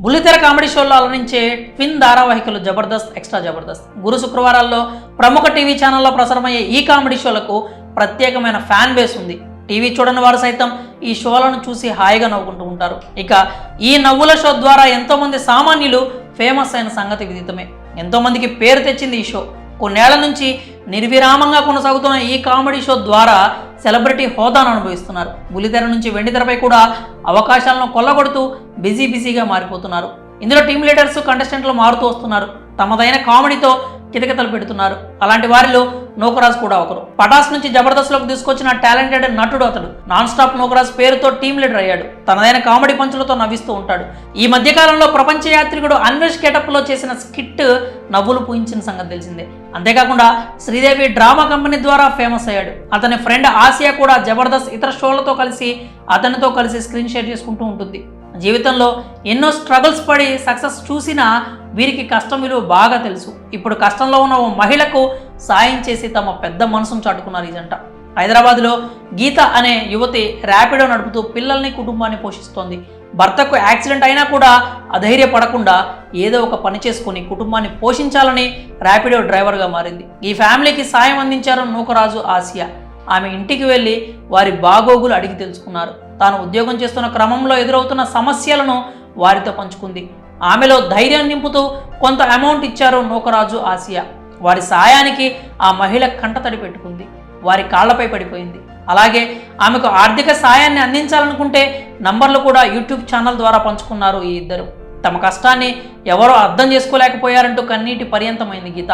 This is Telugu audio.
బుల్లితెర కామెడీ షోల్లో అలరించే ట్విన్ ధారావాహికలు జబర్దస్త్, ఎక్స్ట్రా జబర్దస్త్. గురు శుక్రవారాల్లో ప్రముఖ టీవీ ఛానల్లో ప్రసారమయ్యే ఈ కామెడీ షోలకు ప్రత్యేకమైన ఫ్యాన్ బేస్ ఉంది. టీవీ చూడని వారు సైతం ఈ షోలను చూసి హాయిగా నవ్వుకుంటూ ఉంటారు. ఇక ఈ నవ్వుల షో ద్వారా ఎంతోమంది సామాన్యులు ఫేమస్ అయిన సంగతి విదితమే. ఎంతోమందికి పేరు తెచ్చింది ఈ షో. కొన్నేళ్ల నుంచి నిర్విరామంగా కొనసాగుతున్న ఈ కామెడీ షో ద్వారా సెలబ్రిటీ హోదాను అనుభవిస్తున్నారు. బుల్లితెర నుంచి వెండితెరపై కూడా అవకాశాలను కొల్లగొడుతూ బిజీగా మారిపోతున్నారు. ఇందులో టీమ్ లీడర్స్, కంటెస్టెంట్లు మారుతూ వస్తున్నారు. తమదైన కామెడీతో కితకితలు పెడుతున్నారు. అలాంటి వారిలో నూకరాజ్ కూడా ఒకరు. పటాస్ నుంచి జబర్దస్త్లోకి తీసుకొచ్చిన టాలెంటెడ్ నటుడు అతడు. నాన్ స్టాప్ నూకరాజ్ పేరుతో టీమ్ లీడర్ అయ్యాడు. తనదైన కామెడీ పంచులతో నవ్విస్తూ ఉంటాడు. ఈ మధ్యకాలంలో ప్రపంచ యాత్రికుడు అన్వేష్ గెటప్లో చేసిన స్కిట్ నవ్వులు పూయించిన సంగతి తెలిసిందే. అంతేకాకుండా శ్రీదేవి డ్రామా కంపెనీ ద్వారా ఫేమస్ అయ్యాడు. అతని ఫ్రెండ్ ఆసియా కూడా జబర్దస్త్ ఇతర షోలతో కలిసి అతనితో కలిసి స్క్రీన్ షేర్ చేసుకుంటూ ఉంటుంది. జీవితంలో ఎన్నో స్ట్రగుల్స్ పడి సక్సెస్ చూసినా వీరికి కష్టం విలువ బాగా తెలుసు. ఇప్పుడు కష్టంలో ఉన్న ఓ మహిళకు సాయం చేసి తమ పెద్ద మనసును చాటుకున్నారు ఈ జంట. హైదరాబాద్లో గీత అనే యువతి ర్యాపిడో నడుపుతూ పిల్లల్ని, కుటుంబాన్ని పోషిస్తోంది. భర్తకు యాక్సిడెంట్ అయినా కూడా అధైర్యపడకుండా ఏదో ఒక పని చేసుకుని కుటుంబాన్ని పోషించాలని ర్యాపిడో డ్రైవర్గా మారింది. ఈ ఫ్యామిలీకి సాయం అందించారు నూకరాజు, ఆసియా. ఆమె ఇంటికి వెళ్ళి వారి బాగోగులు అడిగి తెలుసుకున్నారు. తాను ఉద్యోగం చేస్తున్న క్రమంలో ఎదురవుతున్న సమస్యలను వారితో పంచుకుంది. ఆమెలో ధైర్యం నింపుతూ కొంత అమౌంట్ ఇచ్చారు నూకరాజు, ఆసియా. వారి సాయానికి ఆ మహిళ కంటతడి పెట్టుకుంది. వారి కాళ్లపై పడిపోయింది. అలాగే ఆమెకు ఆర్థిక సాయాన్ని అందించాలనుకుంటే నంబర్లు కూడా యూట్యూబ్ ఛానల్ ద్వారా పంచుకున్నారు ఈ ఇద్దరు. తమ కష్టాన్ని ఎవరో అర్థం చేసుకోలేకపోయారంటూ కన్నీటి పర్యంతమైంది గీత.